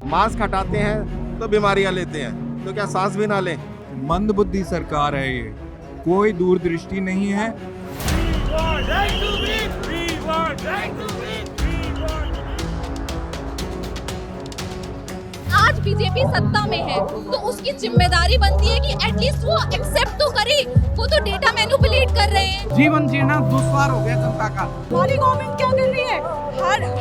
Mask हटाते हैं तो बीमारियां लेते हैं, तो क्या सांस भी ना लें? मंदबुद्धि सरकार है ये, कोई दूरदृष्टि नहीं है। आज बीजेपी सत्ता में है तो उसकी जिम्मेदारी बनती है कि एटलीस्ट वो एक्सेप्ट तो करे। वो तो डेटा मैनिपुलेट कर रहे हैं। जीवन जीना दुश्वार हो गया जनता का। हमारी गवर्नमेंट क्या कर रही है?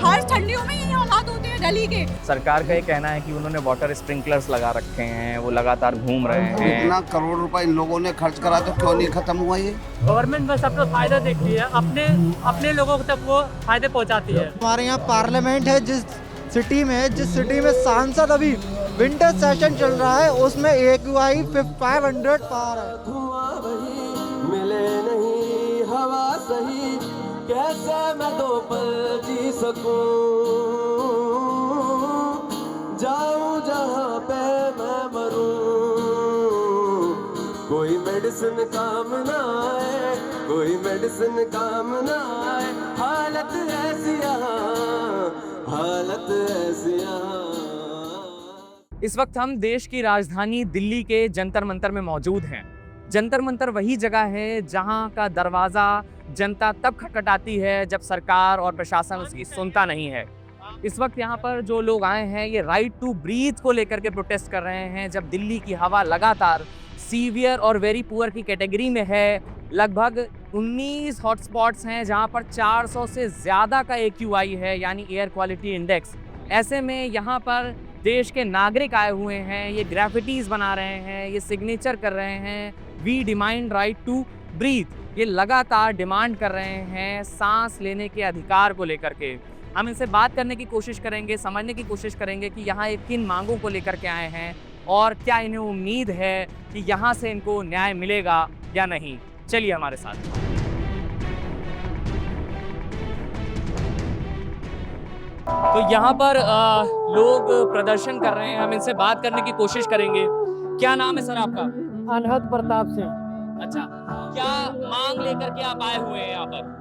हर ठंडियों में यही हालात होते हैं दिल्ली के। सरकार का ये कहना है कि उन्होंने वाटर स्प्रिंकलर्स लगा रखे हैं, वो लगातार घूम रहे हैं। इतना करोड़ रुपए इन लोगों ने खर्च करा तो क्यों नहीं खत्म हुआ ये? गवर्नमेंट बस अपना फायदा देखती है, अपने लोगों तक वो फायदे पहुंचाती है। हमारे यहाँ पार्लियामेंट है जिस सिटी में सांसद अभी विंटर सेशन चल रहा है, उसमें AQI 500 पार है। मिले नहीं हवा सही, कैसे मैं दो पल जी सकूं, जाऊं जहां पे मैं मरूं, कोई मेडिसिन काम ना आए, कोई मेडिसिन काम ना आए, हालत ऐसी हालत ऐसी। इस वक्त हम देश की राजधानी दिल्ली के जंतर मंतर में मौजूद हैं। जंतर मंतर वही जगह है जहां का दरवाज़ा जनता तब खटखटाती है जब सरकार और प्रशासन उसकी सुनता नहीं है। इस वक्त यहाँ पर जो लोग आए हैं ये राइट टू ब्रीथ को लेकर के प्रोटेस्ट कर रहे हैं, जब दिल्ली की हवा लगातार सीवियर और वेरी पुअर की कैटेगरी में है। लगभग 19 हॉटस्पॉट्स हैं जहाँ पर 400 से ज़्यादा का AQI है, यानी एयर क्वालिटी इंडेक्स। ऐसे में यहाँ पर देश के नागरिक आए हुए हैं, ये ग्राफिटीज़ बना रहे हैं, ये सिग्नेचर कर रहे हैं, we demand right to breathe. ये लगातार डिमांड कर रहे हैं सांस लेने के अधिकार को लेकर के। हम इनसे बात करने की कोशिश करेंगे, समझने की कोशिश करेंगे कि यहाँ ये किन मांगों को लेकर के आए हैं और क्या इन्हें उम्मीद है कि यहाँ से इनको न्याय मिलेगा या नहीं। चलिए हमारे साथ। तो यहाँ पर लोग प्रदर्शन कर रहे हैं, हम इनसे बात करने की कोशिश करेंगे। क्या नाम है सर आपका? अनहद प्रताप सिंह। अच्छा, क्या मांग लेकर के आप आए हुए हैं यहाँ पर?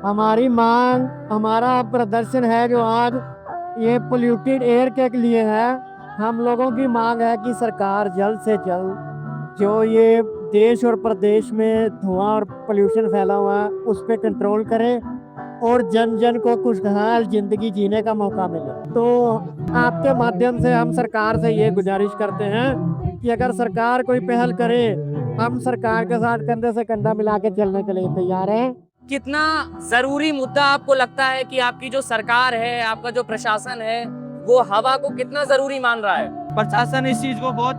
हमारी मांग, हमारा प्रदर्शन है जो आज ये पोल्यूटेड एयर के लिए है। हम लोगों की मांग है कि सरकार जल्द से जल्द जो ये देश और प्रदेश में धुआं और पोल्यूशन फैला हुआ है उस पर कंट्रोल करे और जन जन को खुशहाल जिंदगी जीने का मौका मिले। तो आपके माध्यम से हम सरकार से ये गुजारिश करते हैं कि अगर सरकार कोई पहल करे, हम सरकार के साथ कंधे से कंधा मिला के चलने के लिए तैयार हैं। कितना जरूरी मुद्दा आपको लगता है कि आपकी जो सरकार है, आपका जो प्रशासन है, वो हवा को कितना जरूरी मान रहा है? प्रशासन इस चीज को बहुत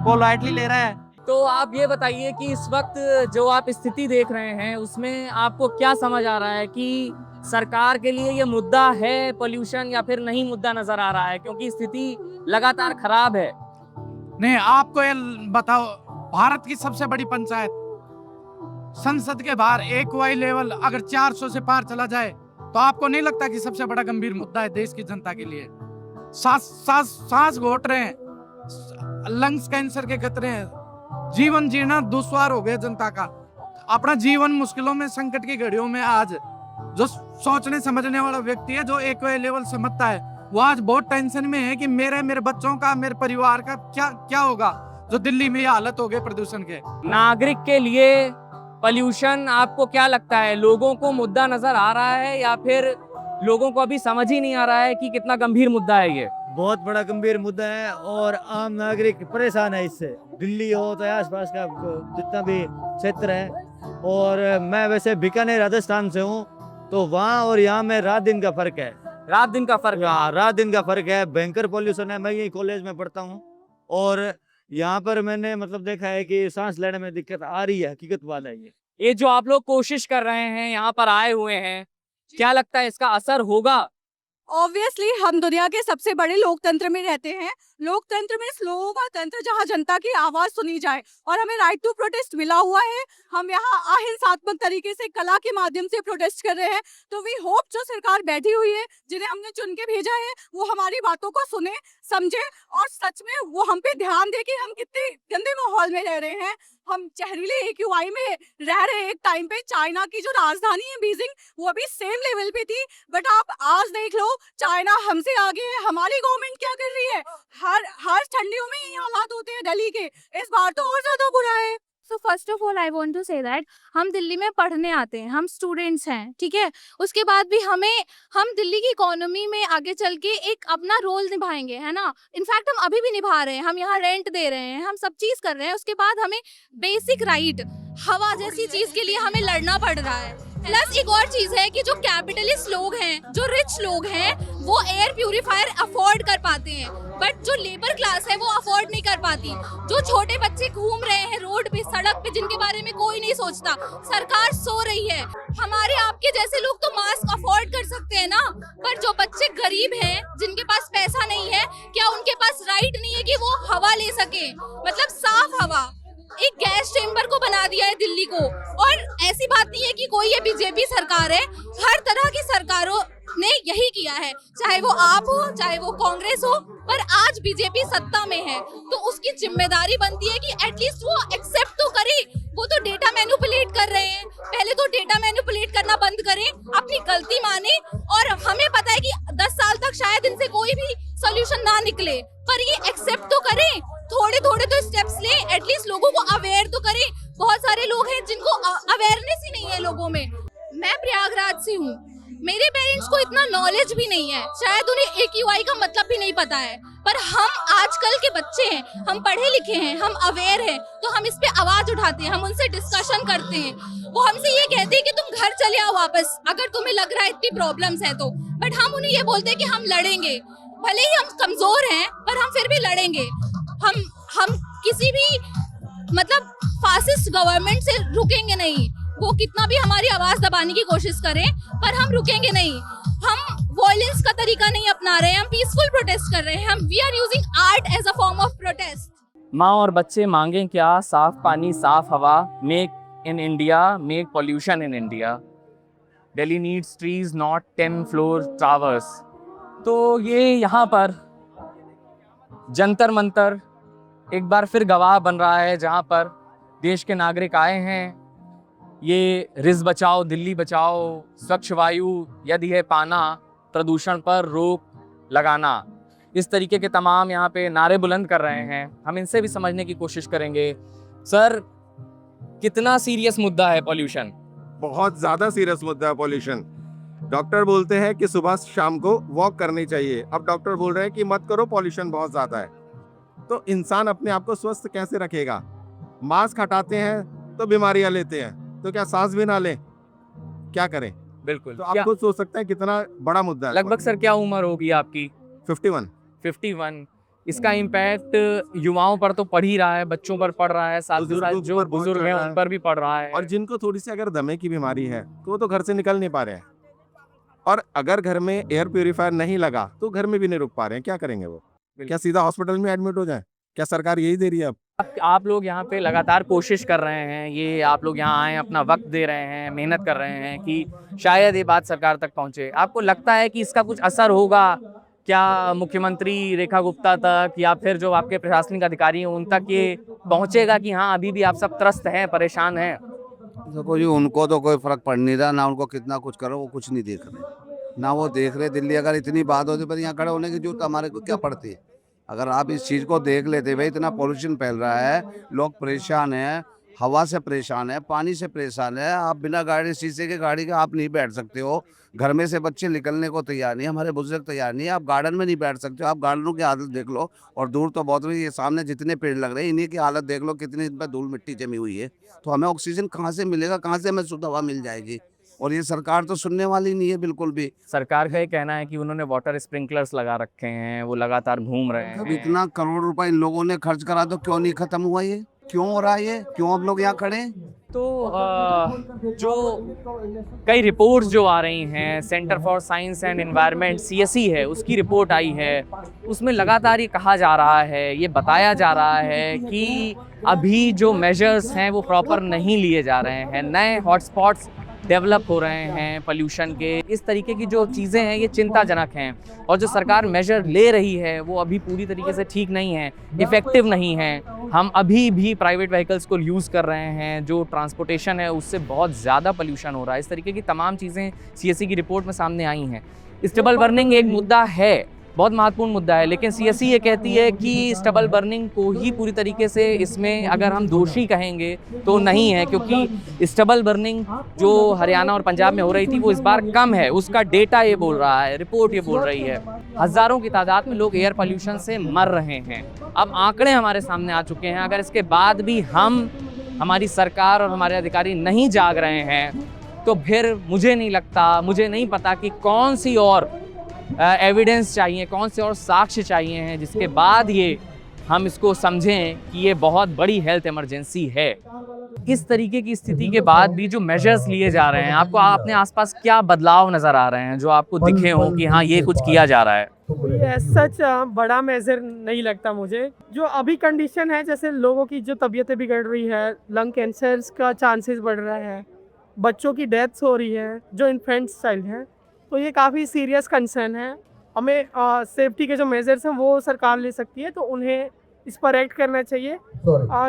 पोलाइटली ले रहा है। तो आप ये बताइए कि इस वक्त जो आप स्थिति देख रहे हैं उसमें आपको क्या समझ आ रहा है कि सरकार के लिए ये मुद्दा है पोल्यूशन या फिर नहीं मुद्दा नजर आ रहा है, क्योंकि स्थिति लगातार खराब है? नहीं, आपको ये बताओ, भारत की सबसे बड़ी पंचायत संसद के बाहर AQI लेवल अगर 400 से पार चला जाए तो आपको नहीं लगता कि सबसे बड़ा गंभीर मुद्दा है देश की जनता के लिए? सांस घोट रहे हैं, लंग्स कैंसर के खतरे हैं, जीवन जीना दुश्वार हो गया जनता का। अपना जीवन मुश्किलों में, संकट की घड़ियों में आज जो सोचने समझने वाला व्यक्ति है, जो AQI लेवल समझता है, वो आज बहुत टेंशन में है कि मेरे बच्चों का, मेरे परिवार का क्या होगा, जो दिल्ली में ये हालत हो गई प्रदूषण के। नागरिक के लिए पोल्यूशन आपको क्या लगता है, लोगों को मुद्दा नजर आ रहा है या फिर लोगों को अभी समझ ही नहीं आ रहा है कि कितना गंभीर मुद्दा है ये? बहुत बड़ा गंभीर मुद्दा है और आम नागरिक परेशान है इससे। दिल्ली हो तो आसपास का जितना भी क्षेत्र है, और मैं वैसे बीकानेर राजस्थान से हूँ, तो वहाँ और यहाँ में रात दिन का फर्क है। रात दिन का फर्क? हाँ, रात दिन का फर्क है, भयंकर पॉल्यूशन है। मैं यही कॉलेज में पढ़ता हूँ और यहाँ पर मैंने मतलब देखा है कि सांस लेने में दिक्कत आ रही है, हकीकत बात है ये जो आप लोग कोशिश कर रहे हैं, यहाँ पर आए हुए हैं, क्या लगता है इसका असर होगा? ऑब्वियसली हम दुनिया के सबसे बड़े लोकतंत्र में रहते हैं। लोकतंत्र में लोगों का तंत्र, जहां जनता की आवाज सुनी जाए, और हमें राइट टू प्रोटेस्ट मिला हुआ है। हम यहाँ अहिंसात्मक तरीके से कला के माध्यम से प्रोटेस्ट कर रहे हैं। तो वी होप जो सरकार बैठी हुई है, जिन्हें हमने चुन के भेजा है, वो हमारी बातों को सुने, समझे और सच में वो हम पे ध्यान दे कि हम कितने गंदे माहौल में रह रहे हैं। हम जहरीले AQI में रह रहे एक टाइम पे। चाइना की जो राजधानी है बीजिंग, वो अभी सेम लेवल पे थी, बट आप आज देख लो चाइना हमसे आगे है। हमारी गवर्नमेंट क्या कर रही है? हर ठंडियों में ये हालात होते हैं दिल्ली के, इस बार तो और ज्यादा बुरा है। So first of all I want to say that हम दिल्ली में पढ़ने आते हैं, हम स्टूडेंट्स हैं, ठीक है। उसके बाद भी हम दिल्ली की इकोनॉमी में आगे चल के एक अपना रोल निभाएंगे, है ना। इनफैक्ट हम अभी भी निभा रहे हैं, हम यहाँ रेंट दे रहे हैं, हम सब चीज़ कर रहे हैं। उसके बाद हमें बेसिक राइट हवा जैसी चीज़ के लिए हमें लड़ना पड़ रहा है। प्लस एक और चीज़ है कि जो कैपिटलिस्ट लोग हैं, जो रिच लोग हैं, वो एयर प्यूरिफायर अफोर्ड कर पाते हैं, बट जो लेबर क्लास है वो अफोर्ड नहीं कर पाती। जो छोटे बच्चे घूम रहे हैं रोड पे, सड़क पे, जिनके बारे में कोई नहीं सोचता, सरकार सो रही है। हमारे आपके जैसे लोग तो मास्क अफोर्ड कर सकते हैं ना, पर जो बच्चे गरीब हैं, जिनके पास पैसा नहीं है, क्या उनके पास राइट नहीं है कि वो हवा ले सके, मतलब साफ हवा। एक गैस चेंबर को बना दिया है दिल्ली को। और ऐसी बात नहीं है कि कोई ये बीजेपी सरकार है, हर तरह की सरकारों ने यही किया है, चाहे वो आप हो, चाहे वो कांग्रेस हो, पर आज बीजेपी सत्ता में है तो उसकी जिम्मेदारी बनती है कि एटलीस्ट वो एक्सेप्ट तो करे। वो तो डेटा मैनिपुलेट कर रहे हैं, पहले तो डेटा मैनिपुलेट करना बंद करें, अपनी गलती माने। और हमें पता है कि 10 साल तक शायद इनसे कोई भी सोल्यूशन ना निकले, पर ये एक्सेप्ट तो करें, थोड़े थोड़े तो स्टेप्स ले, एटलीस्ट लोगों को अवेयर तो करें। बहुत सारे लोग हैं जिनको अवेयरनेस ही नहीं है लोगों में। मैं प्रयागराज से हूँ, मेरे पेरेंट्स को इतना नॉलेज भी नहीं है, शायद उन्हें AQI का मतलब भी नहीं पता है, पर हम आजकल के बच्चे हैं, हम पढ़े लिखे हैं, हम अवेयर हैं, तो हम इस पे आवाज उठाते हैं, हम उनसे डिस्कशन करते हैं। वो हमसे ये कहते हैं कि तुम घर चले आओ वापस, अगर तुम्हें लग रहा है इतनी प्रॉब्लम्स है तो। बट हम उन्हें ये बोलते हैं कि हम लड़ेंगे, भले ही हम कमजोर हैं पर हम फिर भी लड़ेंगे। हम किसी भी मतलब फासिस्ट गवर्नमेंट से रुकेंगे नहीं, वो कितना भी हमारी आवाज दबाने की कोशिश करें, पर हम रुकेंगे नहीं। हम वॉयलेंस का तरीका नहीं अपना रहे हैं, हम पीसफुल प्रोटेस्ट कर रहे हैं। We are using art as a form of protest. माँ और बच्चे मांगें क्या? साफ पानी, साफ हवा। Make in India, make pollution in India. Delhi needs trees, not 10 floor towers. तो ये यहाँ पर जंतर मंतर एक बार फिर गवाह बन रहा है, जहाँ पर देश के नागरिक आए हैं। ये रिज बचाओ, दिल्ली बचाओ, स्वच्छ वायु यदि है पाना, प्रदूषण पर रोक लगाना, इस तरीके के तमाम यहाँ पे नारे बुलंद कर रहे हैं। हम इनसे भी समझने की कोशिश करेंगे। सर, कितना सीरियस मुद्दा है पॉल्यूशन? बहुत ज़्यादा सीरियस मुद्दा है पॉल्यूशन। डॉक्टर बोलते हैं कि सुबह शाम को वॉक करनी चाहिए, अब डॉक्टर बोल रहे हैं कि मत करो, पॉल्यूशन बहुत ज़्यादा है। तो इंसान अपने आप को स्वस्थ कैसे रखेगा? मास्क हटाते हैं तो बीमारियां लेते हैं, तो क्या सांस भी ना लें? क्या करें? बिल्कुल। तो आप खुद सोच सकते हैं कितना बड़ा मुद्दा है। लगभग सर क्या उम्र होगी आपकी? 51। इसका इम्पैक्ट युवाओं पर तो पड़ ही रहा है, बच्चों पर पड़ रहा है, साथ ही साथ जो बुजुर्ग हैं उन पर भी पड़ रहा है। और जिनको थोड़ी सी अगर दमे की बीमारी है तो वो तो घर से निकल नहीं पा रहे हैं, और अगर घर में एयर प्यूरिफायर नहीं लगा तो घर में भी नहीं रुक पा रहे हैं। क्या करेंगे वो? क्या सीधा हॉस्पिटल में एडमिट हो जाए? क्या सरकार यही दे रही है? अब आप लोग यहाँ पे लगातार कोशिश कर रहे हैं, ये आप लोग यहाँ आए, अपना वक्त दे रहे हैं, मेहनत कर रहे हैं कि शायद ये बात सरकार तक पहुँचे। आपको लगता है कि इसका कुछ असर होगा क्या मुख्यमंत्री रेखा गुप्ता तक, या फिर जो आपके प्रशासनिक अधिकारी हैं उन तक ये पहुँचेगा कि हाँ अभी भी आप सब त्रस्त हैं, परेशान हैं? देखो जी, उनको तो कोई फर्क पड़ नहीं रहा, ना उनको कितना कुछ करो, वो कुछ नहीं देख रहे, ना वो देख रहे। दिल्ली अगर इतनी बात होती पर यहाँ खड़े होने की जरूरत हमारे को क्या पड़ती है? अगर आप इस चीज़ को देख लेते, भाई इतना पॉल्यूशन फैल रहा है, लोग परेशान हैं, हवा से परेशान है, पानी से परेशान है। आप बिना गाड़ी, शीशे के गाड़ी के आप नहीं बैठ सकते हो, घर में से बच्चे निकलने को तैयार नहीं, हमारे बुजुर्ग तैयार नहीं है, आप गार्डन में नहीं बैठ सकते हो। आप गार्डनों की हालत देख लो, और दूर तो बहुत हुई, ये सामने जितने पेड़ लग रहे हैं इन्हीं की हालत देख लो, कितनी इन पर धूल मिट्टी जमी हुई है। तो हमें ऑक्सीजन कहाँ से मिलेगा, कहाँ से हमें शुद्ध हवा मिल जाएगी? और ये सरकार तो सुनने वाली नहीं है बिल्कुल भी। सरकार का ये कहना है कि उन्होंने वाटर स्प्रिंकलर्स लगा रखे हैं, वो लगातार घूम रहे हैं। अब इतना करोड़ रुपए इन लोगों ने खर्च करा तो क्यों नहीं खत्म हुआ ये? क्यों हो रहा है ये? क्यों हम लोग यहाँ खड़े हैं? तो जो कई रिपोर्ट्स जो आ रही हैं, centre for science and environment CSE है, उसकी रिपोर्ट आई है, उसमें लगातार ये कहा जा रहा है, ये बताया जा रहा है कि अभी जो मेजर्स हैं वो प्रॉपर नहीं लिए जा रहे हैं। नए हॉटस्पॉट्स डेवलप हो रहे हैं पोल्यूशन के, इस तरीके की जो चीज़ें हैं ये चिंताजनक हैं। और जो सरकार मेजर ले रही है वो अभी पूरी तरीके से ठीक नहीं है, इफ़ेक्टिव नहीं है। हम अभी भी प्राइवेट व्हीकल्स को यूज़ कर रहे हैं, जो ट्रांसपोर्टेशन है उससे बहुत ज़्यादा पोल्यूशन हो रहा है। इस तरीके की तमाम चीज़ें CSE की रिपोर्ट में सामने आई हैं। स्टबल बर्निंग एक मुद्दा है, बहुत महत्वपूर्ण मुद्दा है, लेकिन CSE ये कहती है कि स्टबल बर्निंग को ही पूरी तरीके से इसमें अगर हम दोषी कहेंगे तो नहीं है, क्योंकि स्टबल बर्निंग जो हरियाणा और पंजाब में हो रही थी वो इस बार कम है। उसका डेटा ये बोल रहा है, रिपोर्ट ये बोल रही है। हज़ारों की तादाद में लोग एयर पोल्यूशन से मर रहे हैं। अब आंकड़े हमारे सामने आ चुके हैं। अगर इसके बाद भी हमारी सरकार और हमारे अधिकारी नहीं जाग रहे हैं तो फिर मुझे नहीं पता कि कौन सी और एविडेंस चाहिए, कौन से और साक्ष्य चाहिए हैं जिसके बाद ये हम इसको समझें कि ये बहुत बड़ी हेल्थ इमरजेंसी है। इस तरीके की स्थिति के बाद भी जो मेजर्स लिए जा रहे हैं, आपको अपने आसपास क्या बदलाव नज़र आ रहे हैं जो आपको दिखे हो कि हाँ ये कुछ किया जा रहा है? ये सच बड़ा मेजर नहीं लगता मुझे। जो अभी कंडीशन है, जैसे लोगों की जो तबीयतें बिगड़ रही है, लंग कैंसर्स का चांसेस बढ़ रहा है, बच्चों की डेथ्स हो रही है जो इन्फेंट्स चाइल्ड हैं, तो ये काफ़ी सीरियस कंसर्न है। हमें सेफ्टी के जो मेजर्स हैं वो सरकार ले सकती है, तो उन्हें इस पर एक्ट करना चाहिए।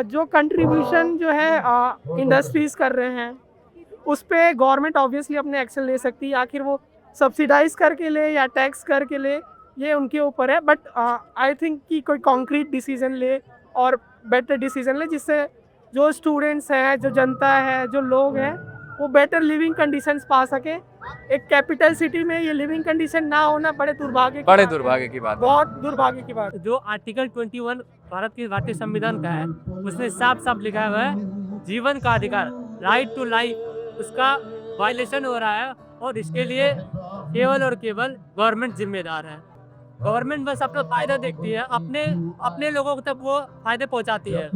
जो कंट्रीब्यूशन जो है इंडस्ट्रीज़ कर रहे हैं उस पे गवर्नमेंट ऑब्वियसली अपने एक्शन ले सकती है। आखिर वो सब्सिडाइज करके ले या टैक्स करके ले, ये उनके ऊपर है। बट आई थिंक कि कोई कॉन्क्रीट डिसीजन ले और बेटर डिसीजन ले, जिससे जो स्टूडेंट्स हैं, जो जनता है, जो लोग हैं, वो बेटर लिविंग कंडीशंस पा सके। एक कैपिटल सिटी में ये लिविंग कंडीशन ना होना बड़े दुर्भाग्य की बात, बहुत दुर्भाग्य की बात। जो आर्टिकल 21 भारत के भारतीय संविधान का है उसमें साफ साफ लिखा हुआ है जीवन का अधिकार, राइट टू लाइफ, उसका वायलेशन हो रहा है और इसके लिए केवल और केवल गवर्नमेंट जिम्मेदार है। गवर्नमेंट बस अपना फायदा देखती है, अपने लोगों तक वो फायदे पहुंचाती है।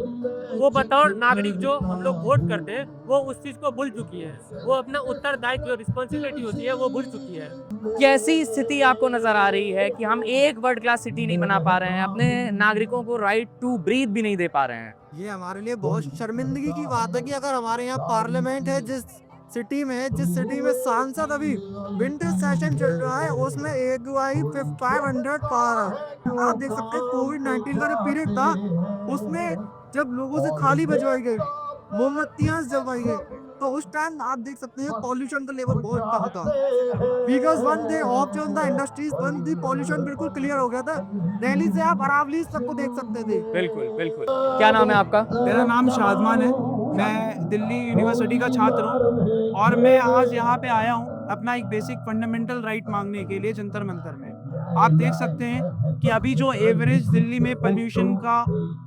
वो बतौर नागरिक जो हम लोग वोट करते हैं वो उस चीज को भूल चुकी है। वो अपना उत्तरदायित्व जो रिस्पॉन्सिबिलिटी होती है वो भूल चुकी है। कैसी स्थिति आपको नजर आ रही है कि हम एक वर्ल्ड क्लास सिटी नहीं बना पा रहे हैं, अपने नागरिकों को राइट टू ब्रीथ भी नहीं दे पा रहे हैं? ये हमारे लिए बहुत शर्मिंदगी की बात है कि अगर हमारे यहाँ पार्लियामेंट है, जिस सिटी में सांसद अभी विंटर सेशन चल रहा है, उसमें AQI 500 पार है। आप देख सकते हैं कोविड-19 का जो पीरियड था उसमें जब लोगों से थाली बजवाई गई, मोमबत्तियां जलवाई गई, तो उस टाइम आप देख सकते हैं पॉल्यूशन का लेवल बहुत कम था। बिकॉज वन डे ऑफ जो था इंडस्ट्रीज बंद थी, पॉल्यूशन बिल्कुल क्लियर हो गया था। दिल्ली से आप अरावली तक को देख सकते थे। बिल्कुल। क्या नाम है आपका? मेरा नाम शादमान है, मैं दिल्ली यूनिवर्सिटी का छात्र हूँ और मैं आज यहाँ पे आया हूँ अपना एक बेसिक फंडामेंटल राइट मांगने के लिए जंतर मंतर में। आप देख सकते हैं कि अभी जो एवरेज दिल्ली में पोल्यूशन का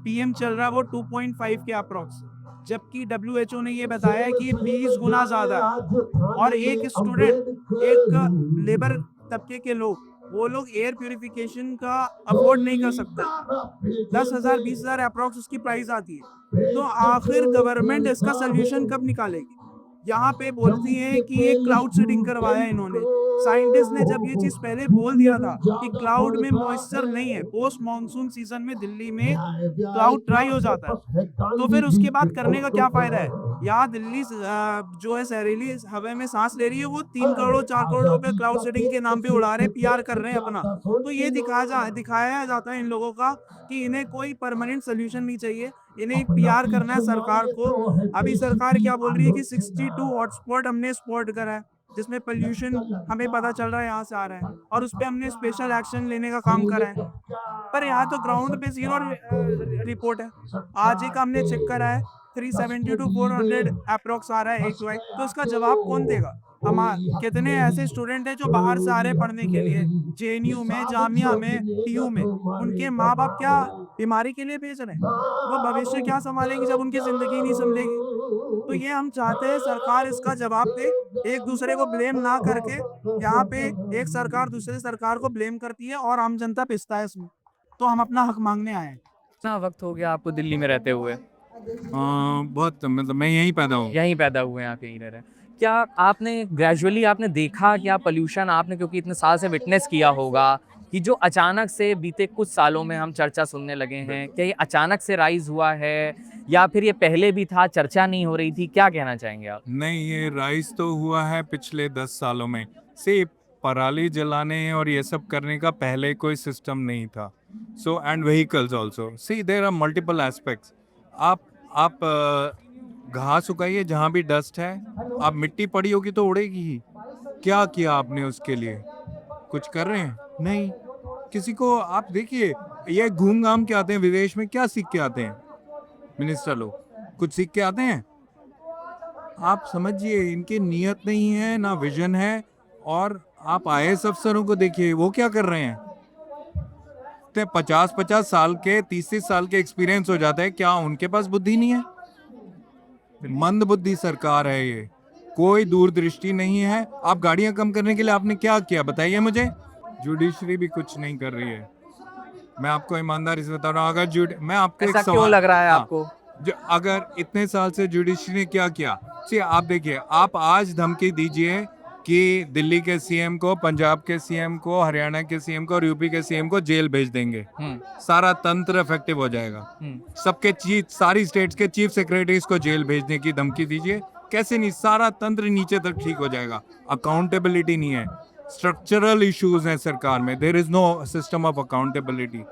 PM चल रहा है वो 2.5 के अप्रॉक्स, जबकि WHO ने ये बताया कि 20 गुना ज़्यादा है। और एक स्टूडेंट, एक लेबर तबके के लोग, वो लोग एयर प्यूरिफिकेशन का अफोर्ड नहीं कर सकते। 10,000 20,000 अप्रॉक्स उसकी प्राइस आती है। तो आखिर गवर्नमेंट इसका सोल्यूशन कब निकालेगी? यहाँ पे बोलती है कि ये क्लाउड सीडिंग करवाया इन्होंने। साइंटिस्ट ने जब ये चीज पहले बोल दिया था कि क्लाउड में मॉइस्चर नहीं है, पोस्ट मानसून सीजन में दिल्ली में क्लाउड ड्राई हो जाता है, तो फिर उसके बाद करने का क्या फायदा है? यहाँ दिल्ली जो है जहरीली हवा में सांस ले रही है, वो 3 करोड़ 4 करोड़ रुपए क्लाउड सीडिंग के नाम पे उड़ा रहे, PR कर रहे हैं अपना। तो ये दिखाया जाता है इन लोगों का कि इन्हें कोई परमानेंट सोल्यूशन नहीं चाहिए, इन्हें PR करना है सरकार को। अभी सरकार क्या बोल रही है कि 62 हॉटस्पॉट हमने स्पॉट करा है जिसमें पोल्यूशन हमें पता चल रहा है यहाँ से आ रहा है, और उस पर हमने स्पेशल एक्शन लेने का काम करा है। पर यहाँ तो ग्राउंड पे 0 रिपोर्ट है। आज ही का हमने चेक करा है 370 to 400 अप्रोक्स आ रहा है AQI। तो इसका जवाब कौन देगा? हम कितने ऐसे स्टूडेंट हैं जो बाहर से आ रहे हैं पढ़ने के लिए, JNU में, जामिया में, TU में, उनके माँ बाप क्या बीमारी के लिए भेज रहे हैं? वो भविष्य क्या संभालेंगे जब उनकी जिंदगी नहीं संभलेगी? तो ये हम चाहते हैं सरकार इसका जवाब दे, एक दूसरे को ब्लेम ना करके। यहाँ पे एक सरकार दूसरे सरकार को ब्लेम करती है और आम जनता पिसता है इसमें। तो हम अपना हक मांगने आए हैं। कितना वक्त हो गया आपको दिल्ली में रहते हुए? बहुत, मतलब मैं यहीं पैदा हूँ। यहीं पैदा हुए हैं, आप यहीं रह रहे हैं। क्या आपने ग्रेजुअली आपने देखा क्या पोल्यूशन, आपने क्योंकि इतने साल से विटनेस किया होगा कि जो अचानक से बीते कुछ सालों में हम चर्चा सुनने लगे हैं, क्या ये अचानक से राइज हुआ है या फिर ये पहले भी था, चर्चा नहीं हो रही थी? क्या कहना चाहेंगे आप? नहीं, ये राइज तो हुआ है पिछले 10 सालों में से। पराली जलाने और ये सब करने का पहले कोई सिस्टम नहीं था। So and vehicles also, see there are multiple aspects. आप घास उगाइए जहाँ भी डस्ट है, आप मिट्टी पड़ी होगी तो उड़ेगी ही। क्या किया आपने उसके लिए? कुछ कर रहे हैं? नहीं। किसी को आप देखिए, ये घूम घाम के आते हैं विदेश में, क्या सीख के आते हैं मिनिस्टर लोग? कुछ सीख के आते हैं? आप समझिए, इनकी नीयत नहीं है, ना विजन है। और आप IAS अफसरों को देखिए, वो क्या कर रहे हैं? 50-50 साल के, 30-30 साल के एक्सपीरियंस हो जाता है, क्या उनके पास बुद्धि नहीं है? मंद बुद्धि सरकार है ये, कोई दूरदृष्टि नहीं है। आप गाड़ियां कम करने के लिए आपने क्या किया बताइए मुझे? जुडिशरी भी कुछ नहीं कर रही है। मैं आपको ईमानदारी से बता रहा हूँ, अगर मैं आपको ऐसा एक क्यों सवाल, लग रहा है हाँ, आपको? अगर इतने साल से जुडिशरी ने क्या किया? सी आप देखिए, आप आज धमकी दीजिए कि दिल्ली के सीएम को, पंजाब के सीएम को, हरियाणा के सीएम को और यूपी के सीएम को जेल भेज देंगे, सारा तंत्र इफेक्टिव हो जाएगा। सबके सारी स्टेट्स के चीफ सेक्रेटरीज को जेल भेजने की धमकी दीजिए, कैसे नहीं, सारा तंत्र नीचे तक ठीक हो जाएगा। अकाउंटेबिलिटी नहीं है, स्ट्रक्चरल इश्यूज हैं सरकार में, there is no system of accountability.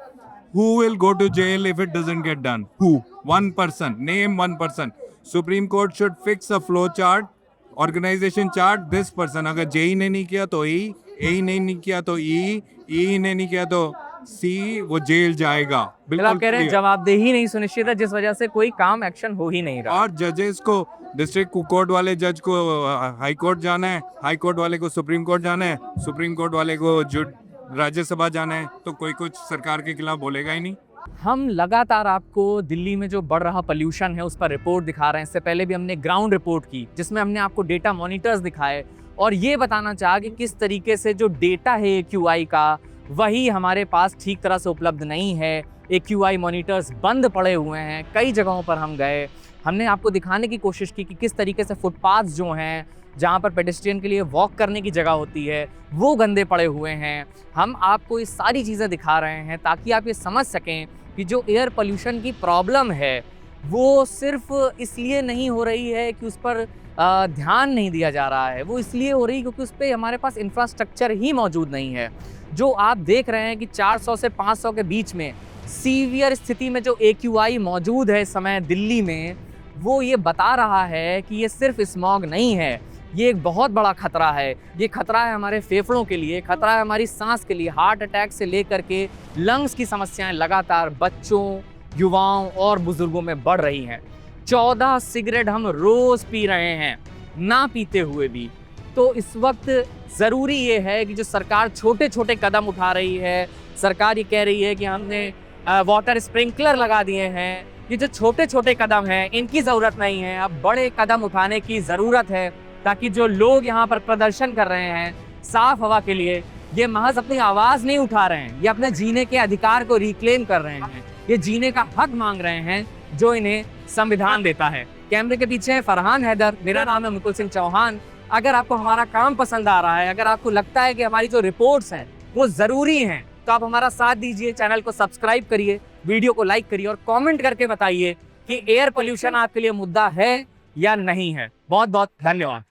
Who will go to jail if it doesn't get done? Who? One person. Name one person. Supreme Court should fix a flow chart, organization chart. This person. अगर JE ने नहीं किया तो E, AE ने नहीं किया तो E ने नहीं किया तो C, वो जेल जाएगा। बिल्कुल आप कह रहे हैं जवाबदेही नहीं सुनिश्चित है, जिस वजह से कोई काम एक्शन हो ही नहीं रहा। और जजेस को, डिस्ट्रिक्ट कोर्ट वाले जज को हाई कोर्ट जाना है, हाई कोर्ट वाले को सुप्रीम कोर्ट जाना है, सुप्रीम कोर्ट वाले को राज्यसभा जाना है, तो कोई कुछ सरकार के खिलाफ बोलेगा ही नहीं। हम लगातार आपको दिल्ली में जो बढ़ रहा पोल्यूशन है उस पर रिपोर्ट दिखा रहे हैं। इससे पहले भी हमने ग्राउंड रिपोर्ट की जिसमें हमने आपको डेटा मॉनिटर्स दिखाए और ये बताना चाहा कि किस तरीके से जो डेटा है AQI का, वही हमारे पास ठीक तरह से उपलब्ध नहीं है। AQI मॉनिटर्स बंद पड़े हुए हैं। कई जगहों पर हम गए, हमने आपको दिखाने की कोशिश की कि किस तरीके से फुटपाथ जो हैं, जहाँ पर पेडेस्ट्रियन के लिए वॉक करने की जगह होती है, वो गंदे पड़े हुए हैं। हम आपको ये सारी चीज़ें दिखा रहे हैं ताकि आप ये समझ सकें कि जो एयर पोल्यूशन की प्रॉब्लम है वो सिर्फ इसलिए नहीं हो रही है कि उस पर ध्यान नहीं दिया जा रहा है, वो इसलिए हो रही है क्योंकि उस पर हमारे पास इंफ्रास्ट्रक्चर ही मौजूद नहीं है। जो आप देख रहे हैं कि 400 से 500 के बीच में सीवियर स्थिति में जो AQI मौजूद है इस समय दिल्ली में, वो ये बता रहा है कि ये सिर्फ स्मॉग नहीं है, ये एक बहुत बड़ा खतरा है। ये खतरा है हमारे फेफड़ों के लिए, खतरा है हमारी सांस के लिए। हार्ट अटैक से लेकर के लंग्स की समस्याएं लगातार बच्चों, युवाओं और बुजुर्गों में बढ़ रही हैं। 14 सिगरेट हम रोज़ पी रहे हैं, ना पीते हुए भी। तो इस वक्त ज़रूरी ये है कि जो सरकार छोटे छोटे कदम उठा रही है, सरकार ये कह रही है कि हमने वाटर स्प्रिंकलर लगा दिए हैं, ये जो छोटे छोटे कदम हैं इनकी ज़रूरत नहीं है, अब बड़े कदम उठाने की ज़रूरत है ताकि जो लोग यहाँ पर प्रदर्शन कर रहे हैं साफ हवा के लिए, ये महज अपनी आवाज़ नहीं उठा रहे हैं, ये अपने जीने के अधिकार को रिक्लेम कर रहे हैं, ये जीने का हक मांग रहे हैं जो इन्हें संविधान देता है। कैमरे के पीछे फरहान हैदर, मेरा नाम है मुकुल सिंह चौहान। अगर आपको हमारा काम पसंद आ रहा है, अगर आपको लगता है कि हमारी जो रिपोर्ट्स हैं वो ज़रूरी हैं, तो आप हमारा साथ दीजिए, चैनल को सब्सक्राइब करिए, वीडियो को लाइक करिए और कमेंट करके बताइए कि एयर पोल्यूशन आपके लिए मुद्दा है या नहीं है। बहुत बहुत धन्यवाद।